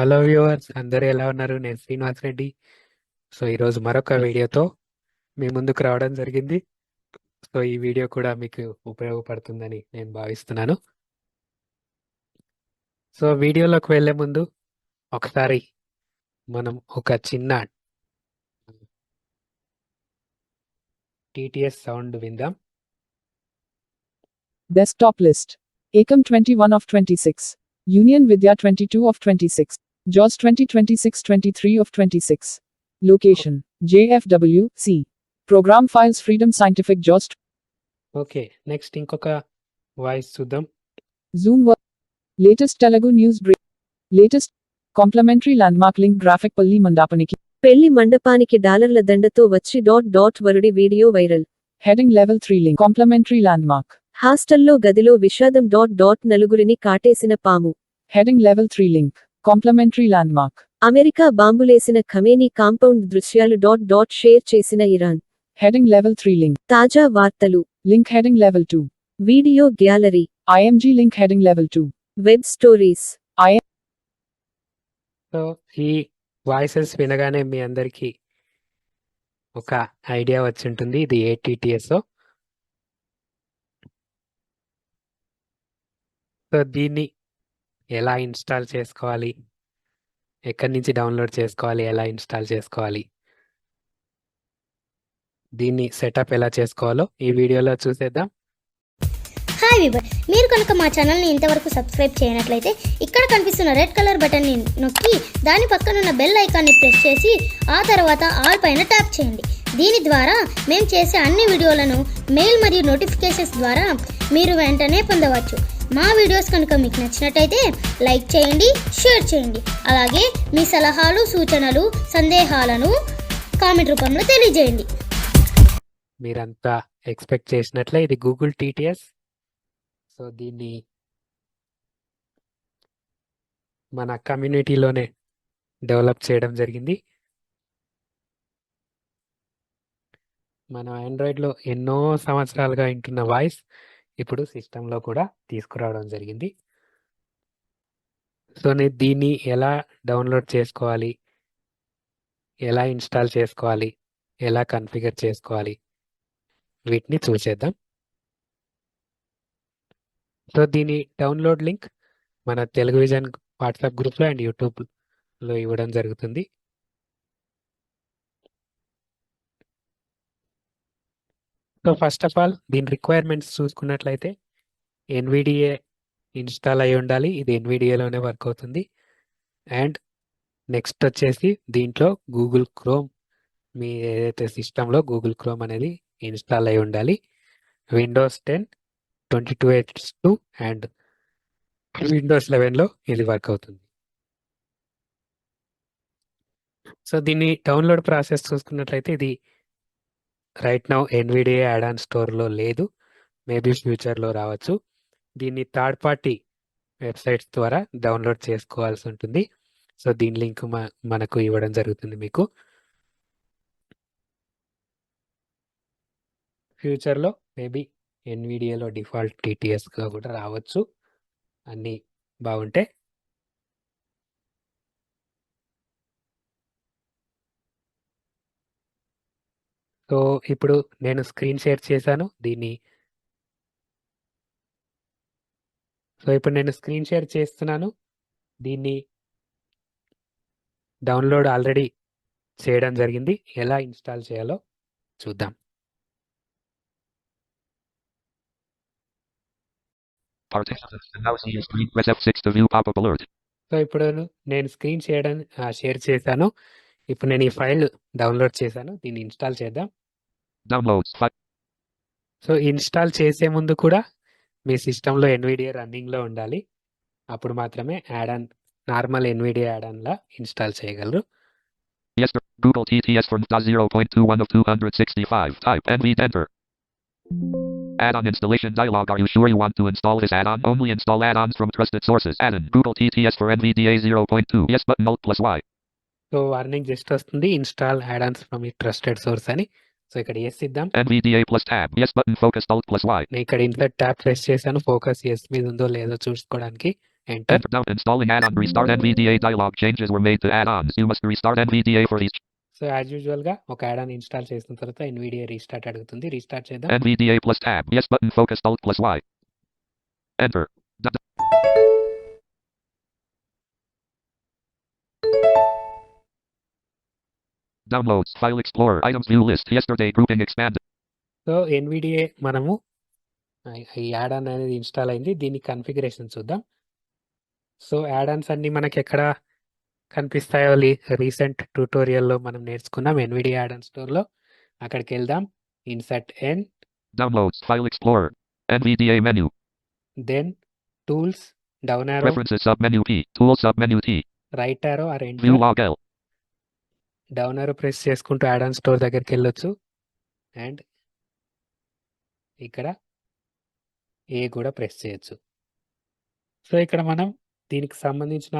Hello viewers, అందరూ ఎలా ఉన్నారు? నేను శ్రీనివాస్ రెడ్డి. సో ఈరోజు మరొక వీడియోతో మీ ముందుకు రావడం జరిగింది. సో ఈ వీడియో కూడా మీకు ఉపయోగపడుతుందని నేను భావిస్తున్నాను. సో వీడియోలోకి వెళ్ళే ముందు ఒకసారి మనం ఒక చిన్న టీటీఎస్ సౌండ్ విందాం. Desktop list. Acom 21 of 26. Union Vidya 22 of 26. JAWS 2026-23 of 26. Location. JFW, C. Program files Freedom Scientific JAWS. Okay, next ఇంకొక వాయిస్ చూద్దాం. Zoom work. Latest Telugu news break. Latest. Complementary landmark link graphic Palli Mandapaniki. పెళ్లి మండపానికి డాలర్ల దండతో వచ్చి వరుడి video viral. Heading level 3 link. Complementary landmark. హాస్టల్లో గదిలో విషాదం నలుగురిని కాటేసిన పాము. Heading level 3 link. Complementary landmark. America బాంబులేసిన ఖమేనీ కాంపౌండ్ దృశ్యాలు షేర్ చేసిన ఇరాన్. Heading level 3 link. తాజా వార్తలు. Link heading level 2. Video gallery. IMG link heading level 2. Web stories. So ఈ వాయిసెస్ వినగానే మీ అందరికీ ఒక ఐడియా వచ్చి ఉంటుంది, ఇది ఏ టీటీఎస్. సో దీన్ని ఎలా ఇన్స్టాల్ చేసుకోవాలి, ఎక్కడి నుంచి డౌన్లోడ్ చేసుకోవాలి, ఎలా ఇన్స్టాల్ చేసుకోవాలి, దీన్ని సెటప్ ఎలా చేసుకోవాలో ఈ వీడియోలో చూసేద్దాం. హాయ్ వీవర్, మీరు కనుక మా ఛానల్ని ఇంతవరకు సబ్స్క్రైబ్ చేయనట్లయితే ఇక్కడ కనిపిస్తున్న రెడ్ కలర్ బటన్ని నొక్కి దాని పక్కనున్న బెల్ ఐకాన్ని ప్రెస్ చేసి ఆ తర్వాత ఆల్ పైన ట్యాప్ చేయండి. దీని ద్వారా మేము చేసే అన్ని వీడియోలను మెయిల్ మరియు నోటిఫికేషన్స్ ద్వారా మీరు వెంటనే పొందవచ్చు. మా వీడియోస్ కనుక మీకు నచ్చినట్టయితే లైక్ చేయండి, షేర్ చేయండి. అలాగే మీ సలహాలు, సూచనలు, సందేహాలను కామెంట్ రూపంలో తెలియజేయండి. మీరంతా ఎక్స్పెక్ట్ చేసినట్లే ఇది గూగుల్ టీటీఎస్. సో దీన్ని మన కమ్యూనిటీలోనే డెవలప్ చేయడం జరిగింది. మనం ఆండ్రాయిడ్లో ఎన్నో సంవత్సరాలుగా వింటున్న వాయిస్ ఇప్పుడు సిస్టంలో కూడా తీసుకురావడం జరిగింది. సో నేను దీన్ని ఎలా డౌన్లోడ్ చేసుకోవాలి, ఎలా ఇన్స్టాల్ చేసుకోవాలి, ఎలా కన్ఫిగర్ చేసుకోవాలి, వీటిని చూసేద్దాం. సో దీని డౌన్లోడ్ లింక్ మన తెలుగు విజన్ వాట్సాప్ గ్రూప్లో అండ్ యూట్యూబ్లో ఇవ్వడం జరుగుతుంది. సో ఫస్ట్ ఆఫ్ ఆల్ దీని రిక్వైర్మెంట్స్ చూసుకున్నట్లయితే ఎన్విడిఏ ఇన్స్టాల్ అయి ఉండాలి. ఇది ఎన్విడిఏలోనే వర్క్ అవుతుంది. అండ్ నెక్స్ట్ వచ్చేసి దీంట్లో గూగుల్ క్రోమ్, మీ ఏదైతే సిస్టంలో గూగుల్ క్రోమ్ అనేది ఇన్స్టాల్ అయి ఉండాలి. విండోస్ 10, 22H2 అండ్ విండోస్ 11లో ఇది వర్క్ అవుతుంది. సో దీన్ని డౌన్లోడ్ ప్రాసెస్ చూసుకున్నట్లయితే ఇది right now NVDA add on స్టోర్లో లేదు, మేబీ ఫ్యూచర్లో రావచ్చు. దీన్ని థర్డ్ పార్టీ వెబ్సైట్స్ ద్వారా డౌన్లోడ్ చేసుకోవాల్సి ఉంటుంది. సో దీని లింక్ మనకు ఇవ్వడం జరుగుతుంది మీకు. ఫ్యూచర్లో మేబీ ఎన్విడిఏలో డిఫాల్ట్ టీటీఎస్గా కూడా రావచ్చు, అన్నీ బాగుంటే. సో ఇప్పుడు నేను స్క్రీన్ షేర్ చేశాను దీన్ని. సో ఇప్పుడు నేను స్క్రీన్ షేర్ చేస్తున్నాను. దీన్ని డౌన్లోడ్ ఆల్రెడీ చేయడం జరిగింది. ఎలా ఇన్స్టాల్ చేయాలో చూద్దాం. సో ఇప్పుడు నేను స్క్రీన్ షేర్ చేశాను. ఇప్పుడు నేను ఈ ఫైల్ డౌన్లోడ్ చేశాను. దీన్ని ఇన్స్టాల్ చేద్దాం. సో ఇన్స్టాల్ చేసే ముందు కూడా మీ సిస్టంలో ఎన్విడిఏ రన్నింగ్లో ఉండాలి. అప్పుడు మాత్రమే నార్మల్ ఎన్విడిఏ యాడాన్లా ఇన్స్టాల్ చేయగలరు. Yes, Google TTS from 0.21 of 265. Type NV enter. Add-on installation dialog. Are you sure you want to install this add-on? Only install add-ons from trusted sources. Add-in Google TTS for NVDA 0.2. Yes button Alt plus Y. So warning just వస్తుంది, install add ons from ఈ trusted source అని. So ఇక్కడ yes ఇద్దాం. NVDA plus tab. Yes button focus Alt plus Y. నేను ఇక్కడ insert tab press చేశాను. Focus yes మీద ఉందో లేదో చూసుకోవడానికి. Enter. Enter down installing add-on. Restart NVDA dialog. Changes were made to add-ons. You must restart NVDA for each. So as యూజువల్గా ఒక add on install చేసిన తర్వాత ఎన్విడిఏ రీస్టార్ట్ అడుగుతుంది. రీస్టార్ట్ చేద్దాం. NVDA plus tab. Yes button. Focus Alt plus Y. Enter. Downloads. File Explorer. Items view list. Yesterday grouping expanded. So NVDA మనము ఈ add on అనేది install అయింది. దీని కన్ఫిగరేషన్ చూద్దాం. సో యాడ్ ఆన్స్ అన్ని మనకి ఎక్కడ కనిపిస్తాయో రీసెంట్ ట్యూటోరియల్లో మనం నేర్చుకున్నాం ఎన్విడిఏ యాడ్ ఆన్ స్టోర్లో. అక్కడికి వెళ్దాం. Insert N, Downloads. File Explorer. NVDA menu. Then tools, down arrow, Preferences submenu P. Tools submenu T. Right arrow R View enter. log L. Down arrow press చేసుకుంటూ add on store దగ్గరికి వెళ్ళొచ్చు. And ఇక్కడ ఏ కూడా press చేయొచ్చు. So ఇక్కడ మనం దీనికి సంబంధించిన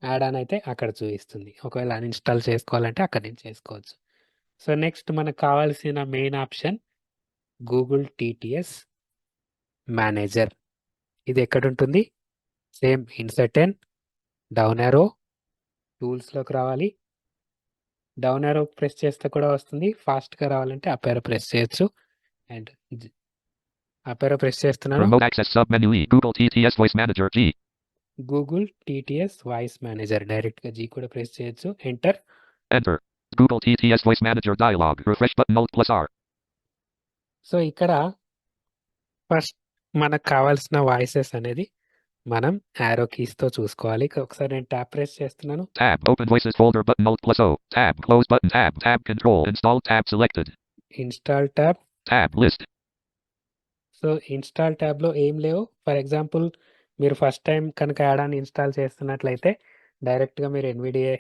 యాడ్ ఆన్ అయితే అక్కడ చూపిస్తుంది. ఒకవేళ అన్ఇన్స్టాల్ చేసుకోవాలంటే అక్కడ నుంచి చేసుకోవచ్చు. సో నెక్స్ట్ మనకు కావాల్సిన main option Google TTS manager. ఇది ఎక్కడ ఉంటుంది? సేమ్ ఇన్సర్ట్ ఎన్, డౌన్ యారో, టూల్స్లోకి రావాలి. డౌన్ యారో ప్రెస్ చేస్తే కూడా వస్తుంది. ఫాస్ట్గా రావాలంటే అప్ యారో ప్రెస్ చేయొచ్చు. అండ్ అప్ యారో ప్రెస్ చేస్తున్నాను. Remote access submenu E. Google TTS Voice Manager G. Google TTS voice manager డైరెక్ట్గా జీ కూడా ప్రెస్ చేయొచ్చు. Enter. Enter. Google TTS Voice Manager dialog. Refresh button Alt plus R. So ఇక్కడ first మనకు కావాల్సిన voices అనేది మనం arrow కీస్తో చూసుకోవాలి. ఒకసారి నేను ట్యాప్ ప్రెస్ చేస్తున్నాను. Tab. Open voices folder button Alt plus O. Tab. Close button tab. Tab control. Install tab selected. Install tab. Tab list. So install ట్యాబ్లో ఏం లేవు. ఫర్ ఎగ్జాంపుల్ మీరు ఫస్ట్ టైం కనుక యాడ్ ఆన్ ఇన్స్టాల్ చేస్తున్నట్లయితే డైరెక్ట్గా మీరు NVDA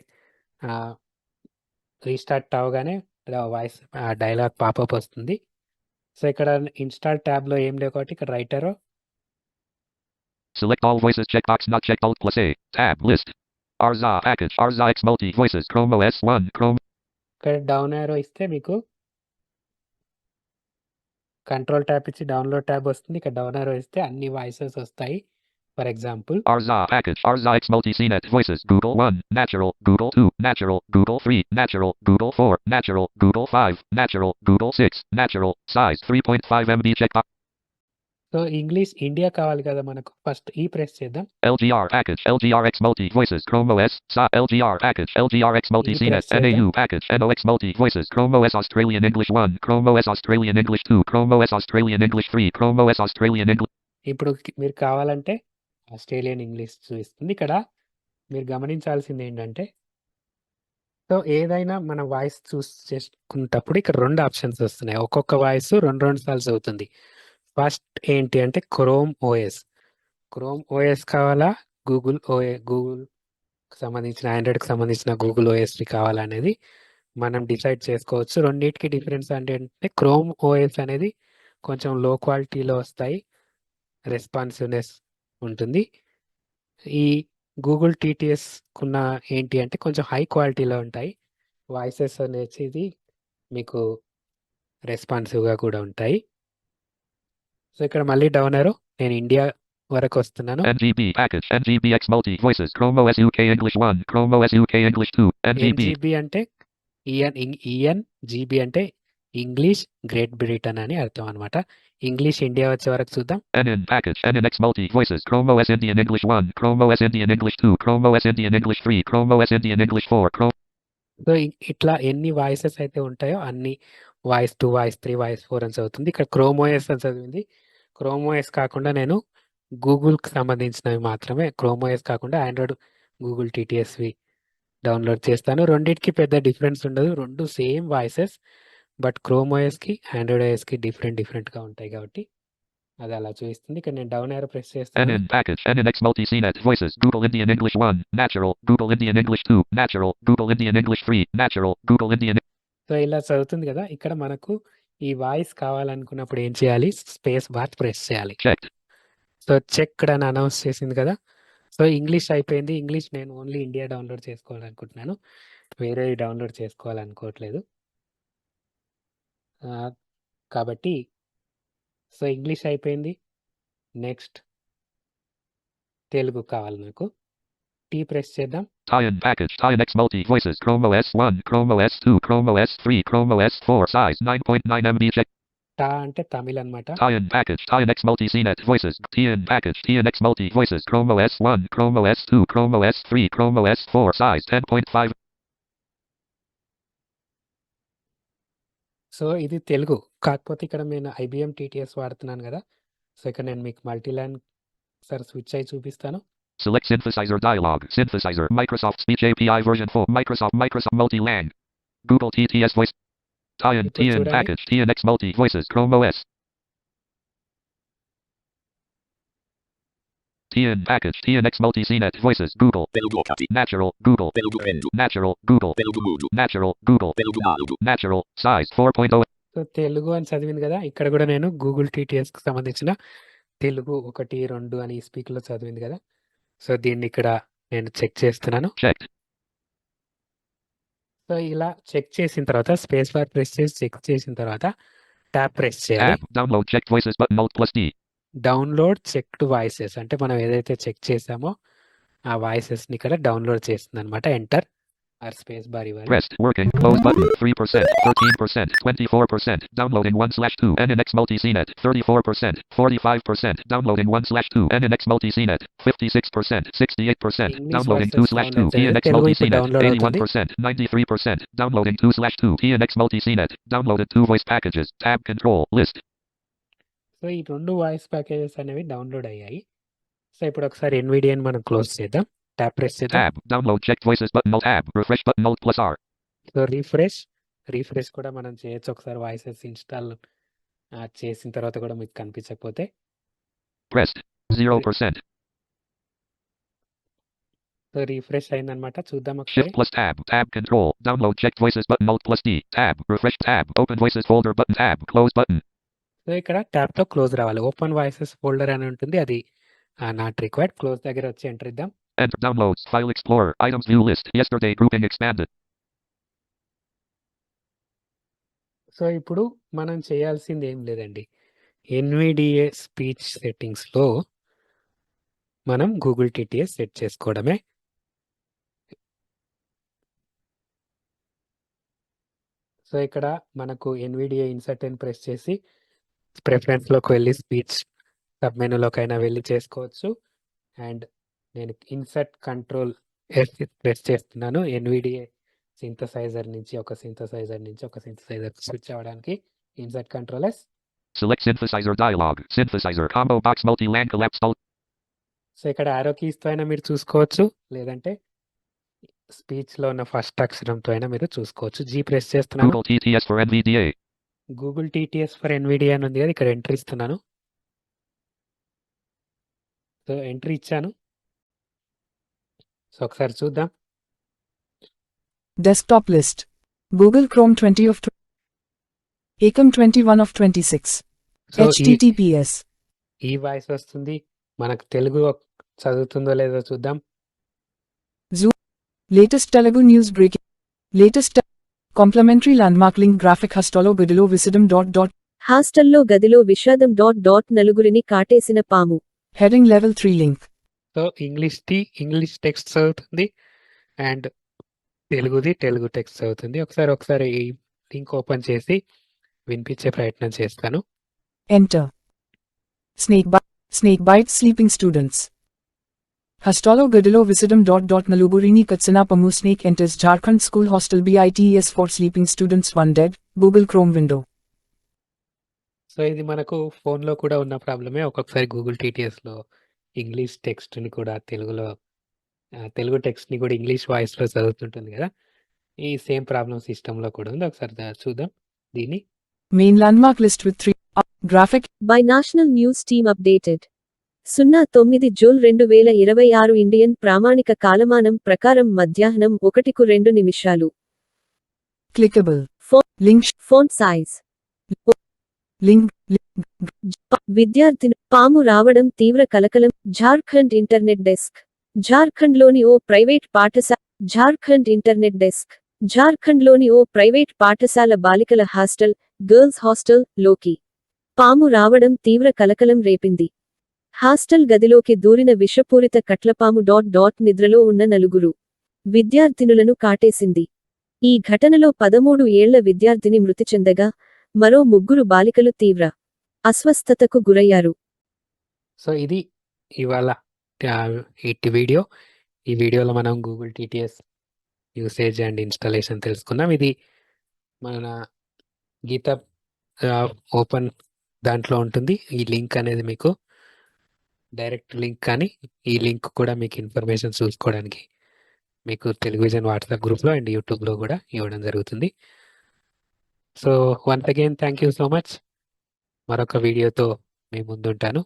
restart అవగానే voice dialog popup వస్తుంది. సో ఇక్కడ ఇన్స్టాల్ ట్యాబ్లో ఏం లేవు కాబట్టి ఇక్కడ right arrow, Select all voices checkbox not checked Alt plus A. Tab list. Arza package. Arza X multi voices. Chrome OS 1. Chrome. ఇక్కడ డౌన్ యారో ఇస్తే మీకు కంట్రోల్ ట్యాప్ ఇచ్చి డౌన్లోడ్ ట్యాబ్ వస్తుంది. ఇక్కడ డౌన్ యారో ఇస్తే అన్ని వాయిసెస్ వస్తాయి. For example Arza package. Arza X multi CNET voices. Google 1. Natural. Google 2. Natural. Google 3. Natural. Google 4. Natural. Google 5. Natural. Google 6. Natural. Size 3.5 MB checkbox. So English India కావాలి కదా మనకు. First ఈ press చేద్దాం. LGR package. LGR X multi voices. Chrome OS. LGR package. LGR X multi CNET. NAU package. NOX multi voices. Chrome OS Australian English 1. Chrome OS Australian English 2. Chrome OS Australian English 3. Chrome OS Australian English. ఇప్పుడు మీరు కావాలంటే Australian English చూపిస్తుంది. ఇక్కడ మీరు గమనించాల్సింది ఏంటంటే so ఏదైనా మన వాయిస్ చూస్ చేసుకున్నప్పుడు ఇక్కడ 2 ఆప్షన్స్ వస్తున్నాయి. ఒక్కొక్క వాయిస్ 2 సార్లు అవుతుంది. ఫస్ట్ ఏంటి అంటే క్రోమ్ ఓఎస్. క్రోమ్ ఓఎస్ కావాలా, గూగుల్కి సంబంధించిన ఆండ్రాయిడ్కి సంబంధించిన గూగుల్ ఓఎస్కి కావాలనేది మనం డిసైడ్ చేసుకోవచ్చు. రెండింటికి డిఫరెన్స్ అంటే క్రోమ్ ఓఎస్ అనేది కొంచెం లో క్వాలిటీలో వస్తాయి, రెస్పాన్సివ్నెస్ ఉంటుంది. ఈ గూగుల్ టీటీఎస్ కున్న ఏంటి అంటే కొంచెం హై క్వాలిటీలో ఉంటాయి వాయిసెస్ అనేది, మీకు రెస్పాన్సివ్గా కూడా ఉంటాయి. సో ఇక్కడ మళ్ళీ డౌన్ యారో, నేను ఇండియా వరకు వస్తున్నాను. NGB package. NGB X multi voices. Chrome OS UK English 1. Chrome OS UK English 2. NGB. NGB అంటే ఈఎన్, జీబీ అంటే ఇంగ్లీష్ గ్రేట్ బ్రిటన్ అని అర్థం అనమాట. ఇంగ్లీష్ ఇండియా వచ్చే వరకు చూద్దాం. NN package. NN X multi voices. Chrome OS Indian English 1. Chrome OS Indian English 2. Chrome OS Indian English 3. Chrome OS Indian English 4. Chrome. So ఇట్లా ఎన్ని voices అయితే ఉంటాయో అన్ని వాయిస్ 2, వాయిస్ 3, వాయిస్ 4 అని చదువుతుంది. ఇక్కడ క్రోమ్ ఓఎస్ అని చదివింది. క్రోమ్ ఓఎస్ కాకుండా నేను గూగుల్కి సంబంధించినవి మాత్రమే, క్రోమ్ ఓఎస్ కాకుండా ఆండ్రాయిడ్ గూగుల్ టీటీఎస్వి డౌన్లోడ్ చేస్తాను. రెండింటికి పెద్ద డిఫరెన్స్ ఉండదు, 2 సేమ్ వాయిసెస్. బట్ క్రోమ్ ఓఎస్కి ఆండ్రాయిడ్ ఓఎస్కి డిఫరెంట్గా ఉంటాయి కాబట్టి అది అలా చూపిస్తుంది. ఇక్కడ నేను డౌన్ యారో ప్రెస్ చేస్తాను. NN package. NN X multi CNET voices. Google Indian English 1. Natural. Google Indian English 2. Natural. Google Indian English 3. Natural. Google Indian. So ఇలా చదువుతుంది కదా. ఇక్కడ మనకు ఈ వాయిస్ కావాలనుకున్నప్పుడు ఏం చేయాలి? స్పేస్ బార్ ప్రెస్ చేయాలి. Checked. సో చెక్ అని అనౌన్స్ చేసింది కదా. సో ఇంగ్లీష్ అయిపోయింది. ఇంగ్లీష్ నేను ఓన్లీ ఇండియా డౌన్లోడ్ చేసుకోవాలనుకుంటున్నాను, వేరే డౌన్లోడ్ చేసుకోవాలనుకోవట్లేదు. కాబట్టి సో ఇంగ్లీష్ అయిపోయింది. నెక్స్ట్ తెలుగు కావాలి నాకు. టీ ప్రెస్ చేద్దాం. Tie-in package. Tie-in X multi voices. Chrome OS 1, Chrome OS 2, Chrome OS 3, Chrome OS 4. Size 9.9 MB. Check. టా అంటే తమిళ్ అన్నమాట. Tie-in package. Tie-in X multi CNET voices. Tie-in package. Tie-in X multi voices. Chrome OS 1, Chrome OS 2, Chrome OS 3, Chrome OS 4. Size 10.5. So ఇది తెలుగు. కాకపోతే ఇక్కడ నేను IBM TTS వాడుతున్నాను కదా. So ఇక్కడ నేను మీకు మల్టీలైన్ ఒకసారి స్విచ్ అయి చూపిస్తాను. Select synthesizer dialog. Synthesizer. Microsoft Speech API version 4. Microsoft Multi-Lang. Google TTS voice. Tie-in ఇప్పుడు TN చూడండి. package. TN X multi voices. Chrome OS. TN package. TN X multi CNET voices. Google. Telugu ఒకటి Natural. Google. Telugu రెండు Natural. Google. Telugu మూడు Natural. Google. Telugu నాలుగు Natural. Size 4.0. So Telugu అని చదివింది కదా. ఇక్కడ కూడా నేను గూగుల్ TTSకి సంబంధించిన తెలుగు 1, 2 అని ఈ స్పీక్లో చదివింది కదా. సో దీన్ని ఇక్కడ నేను చెక్ చేస్తున్నాను. Checked. సో ఇలా చెక్ చేసిన తర్వాత స్పేస్ బార్ ప్రెస్ చేసి చెక్ చేసిన తర్వాత ట్యాప్ ప్రెస్ చేయాలి. Tab. Download checked voices button Alt plus D. Download checked voices అంటే మనం ఏదైతే చెక్ చేసామో ఆ వాయిసెస్ని ఇక్కడ డౌన్లోడ్ చేస్తుంది అనమాట. ఎంటర్ ఆర్ స్పేస్ బార్ ఇవ్వాలి. Rest. Working. Close button. 3%. 13%. 24%. Downloading 1/2. NNX multi CNET. 34%. 45%. Downloading 1/2. NNX multi CNET. 56%. 68%. English Downloading voices 2/2. download TNX Telugu multi ఇప్పుడు CNET. download అవుతుంది. 81%. 93%. Downloading 2/2. TNX multi CNET. Downloaded 2 voice packages. Tab control list. So ఈ 2 voice packages అనేవి download అయ్యాయి. So ఇప్పుడు ఒకసారి ఎన్విడియన్ మనం close చేద్దాం. Tap press చేద్దాం. Tab. Download checked voices button Alt tab. Refresh button Alt plus R. So refresh కూడా మనం చేయొచ్చు. ఒకసారి వాయిసెస్ ఇన్స్టాల్ చేసిన తర్వాత కూడా మీకు కనిపించకపోతే. Pressed. 0%. సో రీఫ్రెష్ అయిందనమాట. చూద్దాం ఒకసారి. Shift plus tab. Tab control. Download checked voices button Alt plus D. Tab. Refresh tab. Open voices folder button tab. Close button. So ఇక్కడ ట్యాబ్తో క్లోజ్ రావాలి. ఓపెన్ వాయిసెస్ ఫోల్డర్ అని ఉంటుంది. అది నాట్ రిక్వైర్డ్. క్లోజ్ దగ్గర వచ్చి ఎంటర్ ఇద్దాం. Enter downloads. File explorer. Items view list. Yesterday grouping expanded. So ఇప్పుడు మనం చేయాల్సింది ఏం లేదండి. ఎన్విడిఏ స్పీచ్ సెట్టింగ్స్లో మనం గూగుల్ TTS సెట్ చేసుకోవడమే. సో ఇక్కడ మనకు ఎన్విడిఏ ఇన్సర్ట్ అని ప్రెస్ చేసి ప్రిఫరెన్స్లోకి వెళ్ళి స్పీచ్ సబ్ మెనూలోకైనా వెళ్ళి చేసుకోవచ్చు. అండ్ నేను ఇన్సర్ట్ కంట్రోల్ S ప్రెస్ చేస్తున్నాను. ఎన్విడిఏ సింథసైజర్ నుంచి ఒక సింథసైజర్ స్విచ్ అవ్వడానికి insert control S. Select synthesizer dialog. Synthesizer combo box multi-LAN collapsed Alt. So ఇక్కడ యారో కీస్తో అయినా మీరు చూసుకోవచ్చు, లేదంటే స్పీచ్లో ఉన్న ఫస్ట్ అక్షరంతో అయినా మీరు చూసుకోవచ్చు. G ప్రెస్ చేస్తున్నాను. Google TTS for NVDA. Google TTS for Nvidia అని ఉంది కదా, ఇక్కడ ఎంట్రీ ఇస్తున్నాను. సో ఎంట్రీ ఇచ్చాను. సో ఒకసారి చూద్దాం. Desktop list. Google Chrome 20 of Acom 21 of 26. So HTTPS. ఈ వాయిస్ వస్తుంది. మనకు తెలుగు చదువుతుందో లేదో చూద్దాం. Latest Telugu news breaking. Complimentary landmark link graphic hastolo gadiలో విసిడం ... హాస్టల్లో గదిలో విషాదం ... నలుగురిని కాటేసిన పాము. Heading level 3 link. So English text చదువుతుంది అండ్ తెలుగు టెక్స్ట్ చదువుతుంది. ఒకసారి ఈ లింక్ ఓపెన్ చేసి వినిపించే ప్రయత్నం చేస్తాను. Enter. Snake bites sleeping students. Hastolo gadiలో విసిడం ... నలుగురిని కచ్చిన పాము. Snake enters Jharkhand school hostel BITES for sleeping students. 1 dead. Google Chrome window. So ఇది మనకు ఫోన్లో కూడా ఉన్న ప్రాబ్లమే. ఒక్కొక్కసారి గూగుల్ TTSలో ఇంగ్లీష్ టెక్స్ట్ని కూడా తెలుగు టెక్స్ట్ని కూడా ఇంగ్లీష్ వాయిస్లో చదువుతుంటుంది కదా. ఈ సేమ్ ప్రాబ్లం సిస్టంలో కూడా ఉంది. ఒకసారి చూద్దాం దీన్ని. Main landmark list with 3 graphic. By national news team updated 09 June 2026 Indian ప్రామాణిక కాలమానం ప్రకారం మధ్యాహ్నం 1:02. Clickable. Phone. Link. Phone size. Link. విద్యార్థిని పాము రావడం తీవ్ర కలకలం. Jharkhand internet desk. జార్ఖండ్లోని ఓ ప్రైవేట్ పాఠశాల బాలికల హాస్టల్, గర్ల్స్ హాస్టల్ లోకి పాము రావడం తీవ్ర కలకలం రేపింది. హాస్టల్ గదిలోకి దూరిన విషపూరిత కట్లపాము నిద్రలో ఉన్న నలుగురు విద్యార్థినులను కాటేసింది. ఈ ఘటనలో 13 ఏళ్ల విద్యార్థిని మృతి చెందగా మరో 3 బాలికలు తీవ్ర అస్వస్థతకు గురయ్యారు. సో ఇది ఇవాళ ఈ వీడియో. ఈ వీడియోలో మనం Google TTS usage and installation తెలుసుకున్నాం. ఇది మన గీతబ్ ఓపెన్ దాంట్లో ఉంటుంది. ఈ లింక్ అనేది మీకు డైరెక్ట్ లింక్, కానీ ఈ లింక్ కూడా మీకు ఇన్ఫర్మేషన్ చూసుకోవడానికి మీకు టెలివిజన్ వాట్సాప్ గ్రూప్లో అండ్ యూట్యూబ్లో కూడా ఇవ్వడం జరుగుతుంది. So once again thank you so much. మరొక వీడియోతో మీ ముందుంటాను.